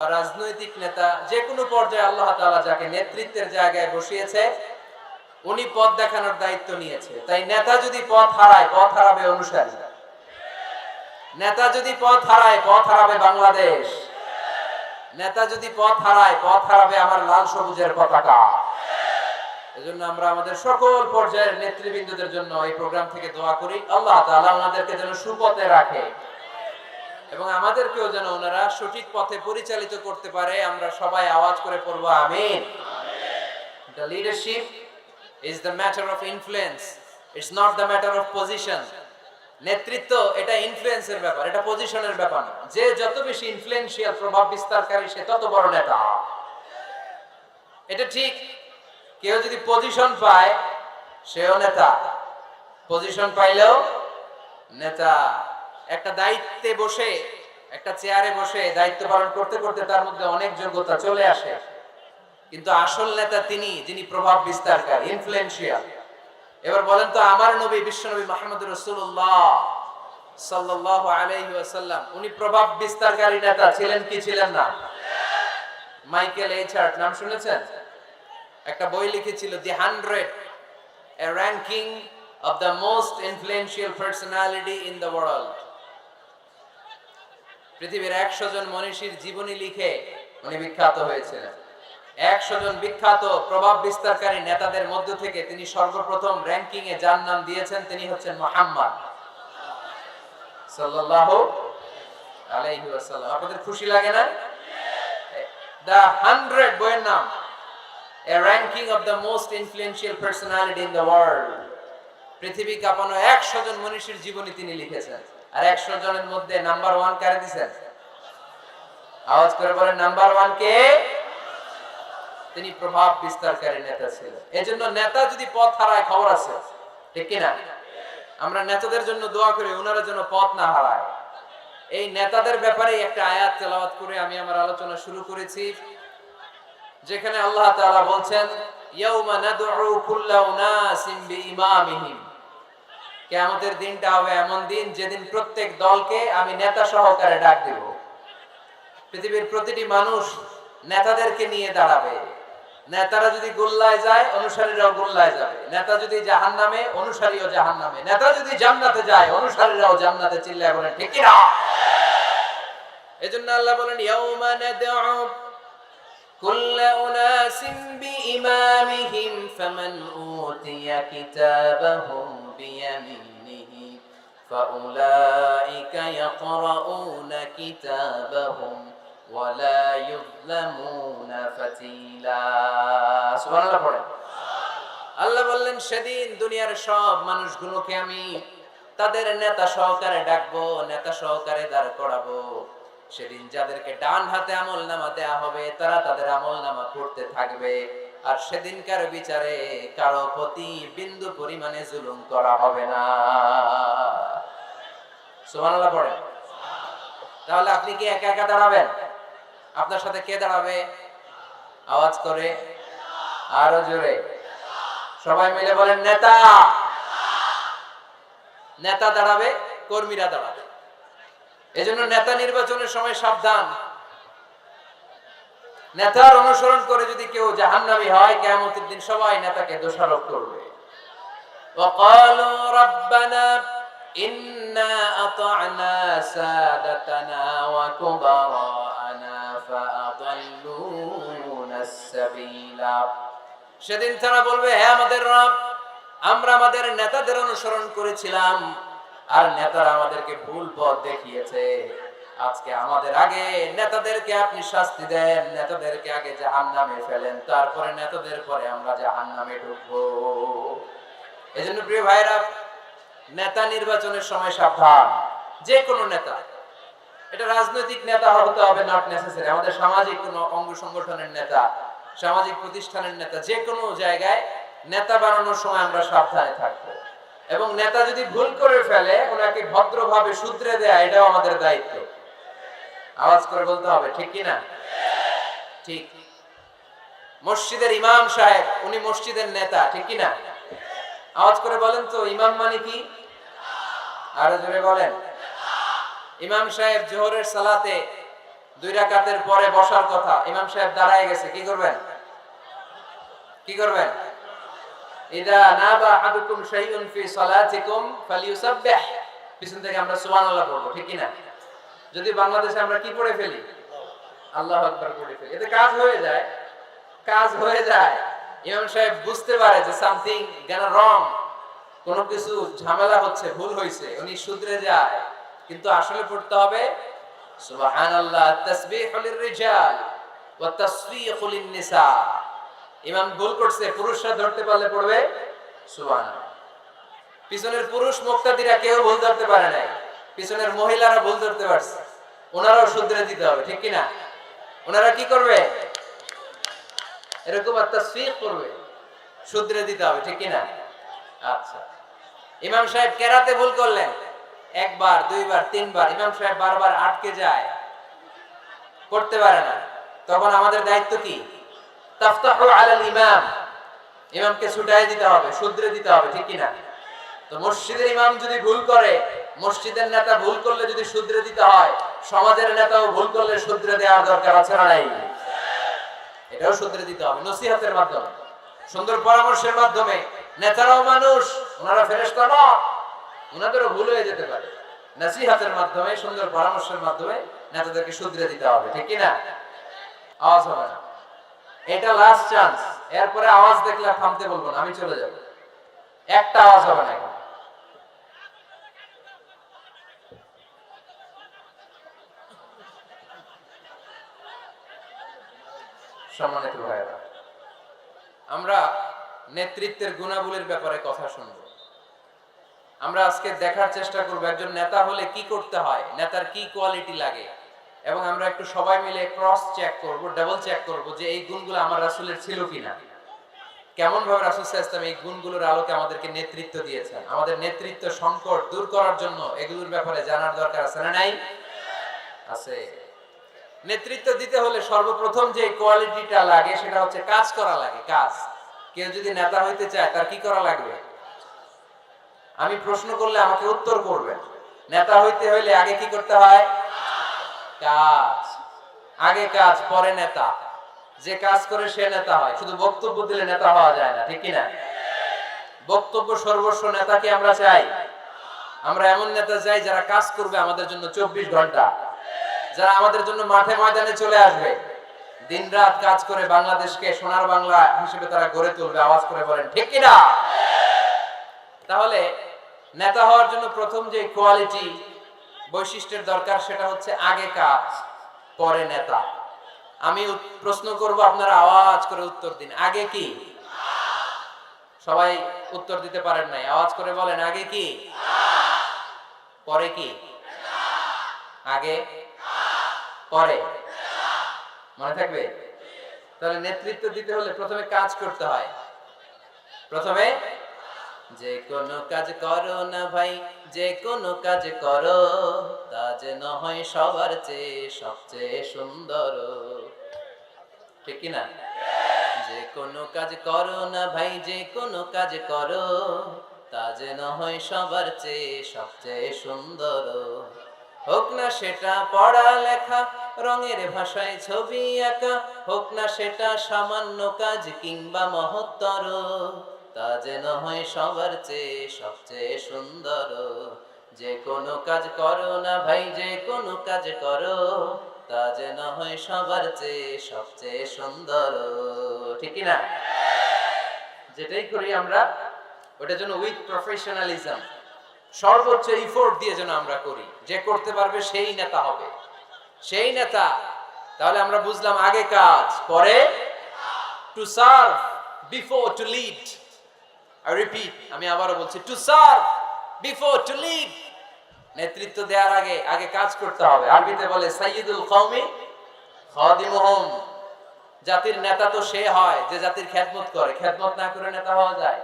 রাজনৈতিক নেতা যে কোনো পর্যায়ে আল্লাহ তাআলা যাকে নেতৃত্বের জায়গায় বসিয়েছে উনি পথ দেখানোর দায়িত্ব নিয়েছে। তাই নেতা যদি পথ হারায়, পথ হারাবে অনুসারী। নেতা যদি পথ হারায়, পথ হারাবে বাংলাদেশ। নেতা যদি পথ হারায়, পথ হারাবে আমার লাল সবুজের পতাকা। এজন্য আমরা আমাদের সকল পর্যায়ের নেতৃবৃন্দদের জন্য এই প্রোগ্রাম থেকে দোয়া করি, আল্লাহ তাআলা ওনাদেরকে যেন সুপথে রাখে এবং আমাদেরকেও যেন ওনারা সঠিক পথে পরিচালিত করতে পারে। আমরা সবাই আওয়াজ করে পড়ব আমিন। The leadership is the matter of influence. It's not the matter of position. নেতৃত্ব এটা ইনফ্লুয়েন্সের ব্যাপার, এটা পজিশনের ব্যাপার না। যে যত বেশি ইনফ্লুয়েন্সিয়াল, প্রভাব বিস্তারকারী, সে তত বড় নেতা। এটা ঠিক। কেউ যদি পজিশন পায় সেও নেতা, পজিশন পাইলেও নেতা। একটা দায়িত্বে বসে, একটা চেয়ারে বসে দায়িত্ব পালন করতে করতে তার মধ্যে অনেক যোগ্যতা চলে আসে, কিন্তু আসল নেতা তিনি যিনি প্রভাব বিস্তারকারী, ইনফ্লুয়েন্সিয়াল। এবার বলেন তো, আমার নবী বিশ্বনবী মুহাম্মদুর রাসূলুল্লাহ সাল্লাল্লাহু আলাইহি ওয়াসাল্লাম উনি প্রভাব বিস্তারকারী নেতা ছিলেন কি ছিলেন না? মাইকেল এইচ হার্ট নাম শুনেছেন? একটা বই লিখেছিল, দি 100, a ranking of the most influential personality in the world. পৃথিবীর 100 জন মনীষীর জীবনী লিখে উনি বিখ্যাত হয়েছিলেন। 100 জন বিখ্যাত প্রভাব বিস্তারকারী নেতাদের মধ্য থেকে তিনি সর্বপ্রথম র‍্যাঙ্কিং এ যার নাম দিয়েছেন তিনি হচ্ছেন মুহাম্মদ সাল্লাল্লাহু আলাইহি ওয়াসাল্লাম। আপনাদের খুশি লাগে না? দ্য 100 বইয়ের নাম, a ranking of the most influential personality in the world. পৃথিবী কাঁপানো 100 জন মনীষীর জীবনী তিনি লিখেছেন। আর 100 জনের মধ্যে নাম্বার 1 কারে দিবেন? আওয়াজ করে বলেন, নাম্বার 1 কে? তিনি প্রভাব বিস্তারকারী নেতা ছিলেন। এজন্য নেতা যদি পথ হারায় খবর আছে, ঠিক কি না? আমরা নেতাদের জন্য দোয়া করি ওনারা যেন পথ না হারায়। এই নেতাদের ব্যাপারে একটা আয়াত তেলাওয়াত করে আমি আমার আলোচনা শুরু করেছি, যেখানে আল্লাহ তাআলা বলছেন, ইয়াউমা নাদউ কুল্লা উনাসিম বিইমামিহিম। কিয়ামতের দিনটা হবে এমন দিন যেদিন প্রত্যেক দলকে আমি নেতা সহকারে ডাক দেব। পৃথিবীর প্রতিটি মানুষ নেতাদেরকে নিয়ে দাঁড়াবে। নেতারা যদি গোল্লায় যায়, অনুসারীরাও গোল্লায় যাবে। নেতা যদি জাহান্নামে, অনুসারীও জাহান্নামে। নেতা যদি জান্নাতে যায়, অনুসারীরাও জান্নাতে। চিল্লায় বলেন ঠিক কি না? এজন্য আল্লাহ বলেন, ইয়াউমা নাদউ কুল্লা উনাসিম বিইমামিহিম ফামান উতিয়া কিতাবাহুম বিয়ামিনিহি ফাউলাইকা ইয়াকরাউনা কিতাবাহুম ওয়ালা ইউযলামুনা ফাতিলা। সুবহানাল্লাহ পড়েন। আল্লাহ বললেন, সেদিন দুনিয়ার সব মানুষগুলোকে আমি তাদের নেতা সহকারে ডাকবো, নেতা সহকারে দাঁড় করাবো। সেদিন যাদেরকে ডান হাতে আমলনামা দেয়া হবে তারা তাদের আমলনামা পড়তে থাকবে। আর সেদিনকার বিচারে কারো প্রতি বিন্দু পরিমাণে জুলুম করা হবে না। সুবহানাল্লাহ পড়েন। তাহলে আপনি কি একা একা দাঁড়াবেন? আপনার সাথে কে দাঁড়াবে? আওয়াজ করে, আরো জোরে, সবাই মিলে বলেন নেতা। নেতা দাঁড়াবে, কর্মীরা দাঁড়াবে। এজন্য নেতা নির্বাচনের সময় সাবধান। নেতার অনুসরণ করে যদি কেউ জাহান্নামী হয়, কিয়ামতের দিন সবাই নেতাকে দোষারোপ করবে। ওয়াকালু রাব্বানা ইন্না আতা'না সাদাতানা ওয়া কুবারানা ফাআদাল্লুনাস সাবিলা। সেদিন তারা বলবে, হে আমাদের রব, আমরা আমাদের নেতাদের অনুসরণ করেছিলাম আর নেতারা আমাদেরকে ভুল পথ দেখিয়েছে। আজকে আমাদের আগে নেতাদেরকে আপনি শাস্তি দেন, নেতাদেরকে আগে জাহান্নামে ফেলেন, তারপরে নেতাদের পরে আমরা জাহান্নামে ঢুকবো। এজন্য প্রিয় ভাইরা, নেতা নির্বাচনের সময় সাবধান। যে কোনো নেতা, এটা রাজনৈতিক নেতা হতে হবে নট নেসেসারি, আমাদের সামাজিক কোনো অঙ্গ সংগঠনের নেতা, সামাজিক প্রতিষ্ঠানের নেতা, যে কোনো জায়গায় নেতা বানানোর সময় আমরা সাবধানে থাকবো। এবং নেতা যদি ভুল করে ফেলে ওনাকে ভদ্রভাবে শুধরে দেয়া, এটাও আমাদের দায়িত্ব। আওয়াজ করে বলতে হবে, ঠিক কি না? ঠিক। মসজিদের ইমাম সাহেব, উনি মসজিদের নেতা, ঠিক কি না? আওয়াজ করে বলেন তো, ইমাম মানে কি? আরো জোরে বলেন। ইমাম সাহেব জোহরের সালাতে 2 রাকাতের পরে বসার কথা, ইমাম সাহেব দাঁড়ায় গেছে, কি করবেন? কি করবেন? ইদা নাবা আহাদুকুম শাইউন ফি সালাতিকুম ফালিয়ুসাব্বিহ, পিছন থেকে আমরা সুবহানাল্লাহ পড়ব, ঠিক কি না? যদি বাংলাদেশে আমরা কি পড়ে ফেলি? আল্লাহু আকবার পড়ে ফেলি, এতে কাজ হয়ে যায়। কাজ হয়ে যায়। ইমাম সাহেব বুঝতে পারে যে সামথিং গনা রং, কোনো কিছু ঝামেলা হচ্ছে, ভুল হয়েছে, উনি শুধরে যায়। কিন্তু আসলে পড়তে হবে সুবহানাল্লাহ, তাসবিহু লিররিজাল ওয়া তাসফিহু লিন-নিসা। ইমাম ভুল করছে, পুরুষরা ধরতে পারলে পড়বে সুবহানাল্লাহ। পিছনের পুরুষ মুক্তাদিরা কেউ ভুল ধরতে পারে নাই, পিছনের মহিলারা ভুল ধরতে পারছে, ওনারাও শুধরে দিতে হবে, ঠিক কি না? ওনারা কি করবে? এরকম তাসফিহ করবে, শুধরে দিতে হবে, ঠিক কি না? আচ্ছা, ইমাম সাহেব কেরাতে ভুল করলেন, একবার, দুইবার, তিনবার, ইমাম সাহেব বারবার আটকে যায়, করতে পারে না, তখন আমাদের দায়িত্ব কি? তাফতাহু আলাল ইমাম, ইমামকে ছুটাই দিতে হবে, শুধরে দিতে হবে, ঠিক কি না? তো মসজিদের ইমাম যদি ভুল করে, মসজিদের নেতা ভুল করলে যদি শুধরে দিতে হয়, সমাজের নেতাও ভুল করলে শুধরে দেওয়ার দরকার আছে না নাই? এটাও শুধরে দিতে হবে নসিহতের মাধ্যমে, সুন্দর পরামর্শের মাধ্যমে। নেতারাও মানুষ, ওনারা ফেরেশতা নয়, ওনাদেরও ভুল হয়ে যেতে পারে। নসিহতের মাধ্যমে, সুন্দর পরামর্শের মাধ্যমে নেতাদেরকে শুধরে দিতে হবে, ঠিক কি না? আওয়াজ হবে না, এটা লাস্ট চান্স। এরপরে আওয়াজ দেখলে থামতে বলবো না, আমি চলে যাব। একটা আওয়াজ হবে না এখন। সম্মানিত ভাইরা, আমরা নেতৃত্বের গুণাবলীর ব্যাপারে কথা শুনবো। আমরা আজকে দেখার চেষ্টা করব একজন নেতা হলে কি করতে হয়, নেতার কি কোয়ালিটি লাগে, এবং আমরা একটু সবাই মিলে ক্রস চেক করব, ডাবল চেক করব যে এই গুণগুলো আমার রাসূলের ছিল কিনা। কেমন ভাবে রাসূল সাল্লাল্লাহু আলাইহি ওয়াসাল্লাম এই গুণগুলোর আলোকে আমাদেরকে নেতৃত্ব দিয়েছেন। আমাদের নেতৃত্ব সংকট দূর করার জন্য এগুলোর ব্যাপারে জানার দরকার আছে না নাই? আছে। নেতৃত্ব দিতে হলে সর্বপ্রথম যে কোয়ালিটিটা লাগে সেটা হচ্ছে কাজ করা লাগে। কাজ। কেউ যদি নেতা হইতে চায় তার কি করা লাগবে? আমি প্রশ্ন করলে আমাকে উত্তর করবেন। নেতা হইতে হইলে আগে কি করতে হয়? কাজ। আগে কাজ, পরে নেতা। যে কাজ করে সে নেতা হয়, শুধু বক্তব্য দিলে নেতা হওয়া যায় না, ঠিক কি না? বক্তব্য সর্বস্ব নেতাকে আমরা চাই। আমরা এমন নেতা চাই যারা কাজ করবে আমাদের জন্য 24 ঘন্টা, যারা আমাদের জন্য মাঠে ময়দানে চলে আসবে, দিনরাত কাজ করে বাংলাদেশকে সোনার বাংলা হিসেবে তারা গড়ে তুলবে। আওয়াজ করে বলেন ঠিক কি না? তাহলে নেতা হওয়ার জন্য প্রথম যে কোয়ালিটি, বৈশিষ্ট্যের দরকার সেটা হচ্ছে আগে কাজ, পরে নেতা। আমি প্রশ্ন করব, আপনারা আওয়াজ করে উত্তর দিন। আগে কি? সবাই উত্তর দিতে পারেন নাই, আওয়াজ করে বলেন আগে কি? পরে কি? আগে পরে, মনে থাকবে? তাহলে নেতৃত্ব দিতে হলে প্রথমে কাজ করতে হয়। প্রথমে যে কোনো কাজ করো না ভাই, যে কোনো কাজ করো, তা যেন হয় সবার চেয়ে সবচেয়ে সুন্দর, ঠিক কি না? যে কোনো কাজ করো না ভাই, যে কোনো কাজ করো, তা যেন হয় সবার চেয়ে সবচেয়ে সুন্দর। হোক না সেটা পড়া লেখা, রঙের ভাষায় ছবি আঁকা, হোক না সেটা সামান্য কাজ কিংবা মহত্তর, তা যেন হয় সবার চেয়ে সবচেয়ে সুন্দর। যে কোনো কাজ করো না ভাই, যে কোনো কাজ করো, তা যেন হয় সবার চেয়ে সবচেয়ে সুন্দর, ঠিক কি না? যেটাই করি আমরা ওটার জন্য উইথ প্রফেশনালিজম, সর্বোচ্চ এফোর্ট দিয়ে যেন আমরা করি। যে করতে পারবে সেই নেতা হবে, সেই নেতা। তাহলে আমরা বুঝলাম আগে কাজ, পরে to serve before to lead. I repeat, আমি আবারও বলছি, to serve before to lead. নেতৃত্ব দেওয়ার আগে আগে কাজ করতে হবে। আরবিতে বলে সাইয়্যিদুল কওমি খাদিমুহুম। জাতির নেতা তো সে হয় যে জাতির খেদমত করে। খেদমত না করে নেতা হওয়া যায়?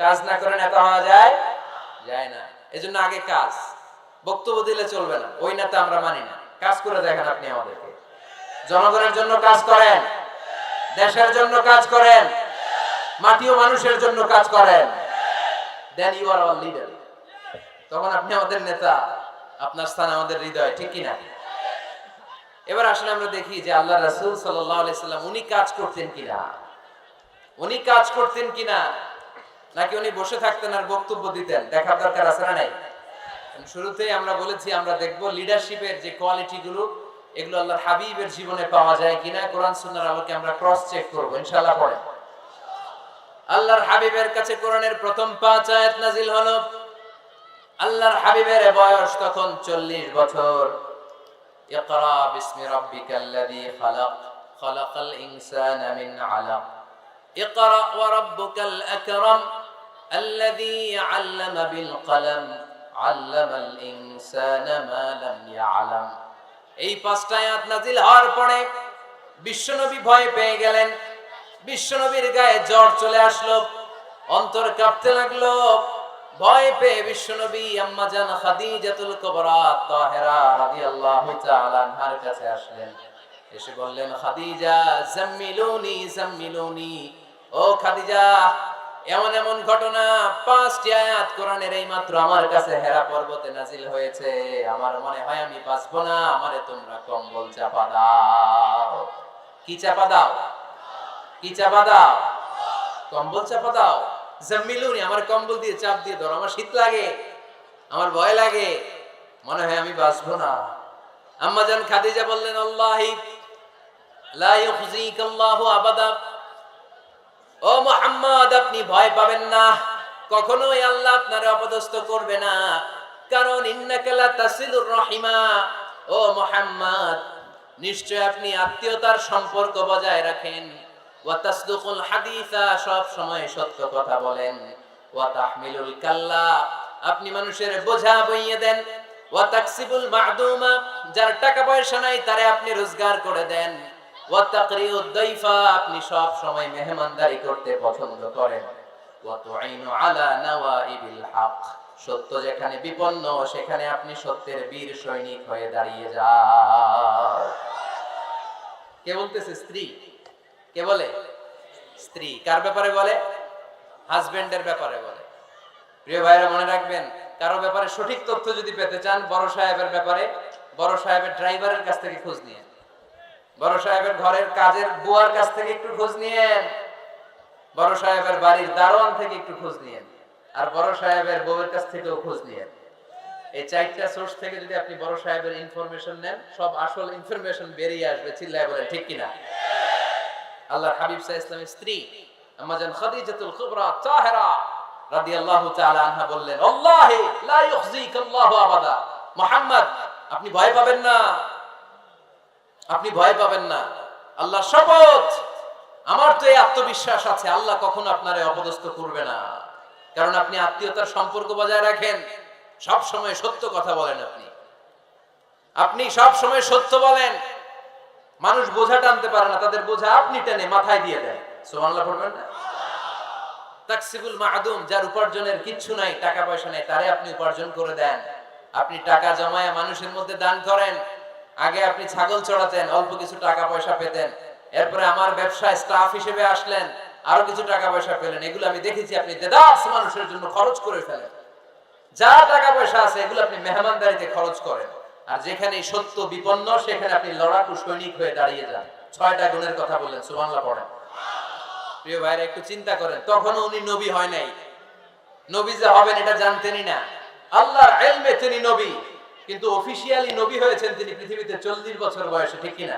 কাজ না করে নেতা হওয়া যায়? যায় না। এজন্য আগে কাজ। বক্তব্য দিলে চলবে না, ওই নেতা আমরা মানি না। কাজ করে দেখেন আপনি আমাদেরকে। জনগণের জন্য কাজ করেন, দেশের জন্য কাজ করেন, মাটি ও মানুষের জন্য কাজ করেন, then you are our leader. তখন আপনি আমাদের নেতা, আপনার স্থান আমাদের হৃদয়, ঠিক কি না? এবার আসলে আমরা দেখি যে আল্লাহ রাসূল সাল্লাল্লাহু আলাইহি সাল্লাম উনি কাজ করতেন কিনা, উনি কাজ করতেন কিনা, নাকি উনি বসে থাকতেন আর বক্তব্য দিতেন? দেখার দরকার আছে না নাই? শুরুতেই আমরা বলেছি আমরা দেখব লিডারশিপের যে কোয়ালিটি গুলো, এগুলো আল্লাহর হাবিবের জীবনে পাওয়া যায় কিনা কোরআন সুন্নাহর আলোকে আমরা ক্রস চেক করব ইনশাআল্লাহ। পড়ে আল্লাহর হাবিবের কাছে কোরআনের প্রথম 5 আয়াত নাজিল হলো। আল্লাহর হাবিবের বয়স তখন 40 বছর। ইকরা বিসমি রাব্বিকাল্লাযী খালাক, খালাকাল ইনসানা মিন আলাক, ইকরা ওয়া রাব্বুকাল আকরাম আল্লাযী আল্লামা বিল কলম, আল্লামাল ইনসানা মা লাম ইয়ালাম। এই 5টা আয়াত নাজিল হওয়ার পরে বিশ্বনবী ভয় পেয়ে গেলেন। বিশ্বনবীর গায়ে জ্বর চলে আসলো, অন্তর কাঁপতে লাগলো। ভয় পেয়ে বিশ্বনবী আম্মা জান খাদিজাতুল কুবরা তাহেরা রাদিয়াল্লাহু তাআলা আনহার কাছে আসলেন। এসে বললেন, খাদিজা জাম্মিলুনি জাম্মিলুনি, ও খাদিজা, এমন এমন ঘটনা 5টি আয়াত কোরআনের এই মাত্র আমার কাছে হেরা পর্বতে নাজিল হয়েছে, আমার মনে হয় আমি বাঁচবো না, আমারে তোমরা কম্বল চাপা দাও। কি চাপা দাও? কি চাপা দাও? কম্বল চাপা দাও। জাম্মিলুনি, আমার কম্বল দিয়ে চাপ দিয়ে ধরো, আমার শীত লাগে, আমার ভয় লাগে, মনে হয় আমি বাঁচবো না। আম্মা জান খাদিজা বললেন, আল্লাহি লা ইউখজিকাল্লাহু আবাদা, ও মুহাম্মদ আপনি ভয় পাবেন না, কখনোই আল্লাহ আপনারে অপদস্থ করবে না, কারণ ইন্নাকা লা তাসিলুর রাহিমা, ও মুহাম্মদ নিশ্চয় আপনি আত্মীয়তার সম্পর্ক বজায় রাখেন, ওয়া তাসদুকুল হাদিসা সব সময় সত্য কথা বলেন, ওয়া তাহমিলুল কাল্লা আপনি মানুষের বোঝা বইয়ে দেন, ওয়া তাকসিবুল মা'দুমা যার টাকা পয়সা নাই তারে আপনি রোজগার করে দেন, ওয়া তাকরিউদ দাইফা আপনি সব সময় মেহমানদারি করতে পছন্দ করেন, ওয়া তুঈনু আলা নাওয়াইবিল হক সত্য যেখানে বিপন্ন সেখানে আপনি সত্যের বীর সৈনিক হয়ে দাঁড়িয়ে যান। কে বলতেছে? স্ত্রী। কে বলে? স্ত্রী। কার ব্যাপারে বলে? হাজবেন্ডের ব্যাপারে বলে। প্রিয় ভাইরা মনে রাখবেন, কারো ব্যাপারে সঠিক তথ্য যদি পেতে চান, বড় সাহেবের ব্যাপারে বড় সাহেবের ড্রাইভারের কাছ থেকে খোঁজ নিয়েন, বড় সাহেবের ঘরের কাজের বুয়ার কাছ থেকে একটু খোঁজ নিয়েন, বড় সাহেবের বাড়ির দারোয়ান থেকে একটু খোঁজ নিয়েন, আর বড় সাহেবের বউয়ের কাছ থেকেও খোঁজ নিয়েন। এই 4টা সোর্স থেকে যদি আপনি বড় সাহেবের ইনফরমেশন নেন, সব আসল ইনফরমেশন বেরিয়ে আসবে। চিল্লায় বলেন ঠিক কিনা? আল্লাহর হাবিব সাল্লাল্লাহু আলাইহি ওয়াসাল্লামের স্ত্রী আম্মা জান খাদিজাতুল কুবরা তাহেরা রাদিয়াল্লাহু তাআলা আনহা বললেন, আল্লাহি লা ইউখজিকাল্লাহু আবাদা, মুহাম্মদ আপনি ভয় পাবেন না, আপনি ভয় পাবেন না, আল্লাহর শপথ আমার তো এই আত্মবিশ্বাস আছে আল্লাহ কখনো আপনারে অপদস্থ করবে না, কারণ আপনি আত্মীয়তার সম্পর্ক বজায় রাখেন, সব সময় সত্য কথা বলেন, আপনি সব সময় সত্য বলেন। মানুষ বোঝা টানতে পারে না, তাদের বোঝা আপনি টেনে মাথায় দিয়ে দেন। সুবহানাল্লাহ পড়বেন না? তাকসিবুল মা'দুম যার উপার্জনের কিচ্ছু নাই, টাকা পয়সা নাই, তারে আপনি উপার্জন করে দেন। আপনি টাকা জমায় মানুষের মধ্যে দান করেন। আগে আপনি ছাগল চড়াতেন, অল্প কিছু টাকা পয়সা পেতেন, এরপরে আমার ব্যবসায় স্টাফ হিসেবে আসলেন, আরো কিছু টাকা পয়সা পেলেন, এগুলো আমি দেখেছি আপনি দেদাস মানুষের জন্য খরচ করে ফেলেন। যা টাকা পয়সা আছে এগুলো আপনি মেহমানদারিতে খরচ করেন, আর যেখানে সত্য বিপন্ন সেখানে আপনি লড়াকু সৈনিক হয়ে দাঁড়িয়ে যান। 6টা গুণের কথা বললেন। সুবহানাল্লাহ পড়েন। প্রিয় ভাইরা একটু চিন্তা করেন, তখনও উনি নবী হয় নাই, নবী যে হবেন এটা জানতেনই না। আল্লাহর ইলমে তিনি নবী, কিন্তু অফিশিয়ালি নবী হয়েছেন তিনি পৃথিবীতে 40 বছর বয়সে, ঠিক কিনা?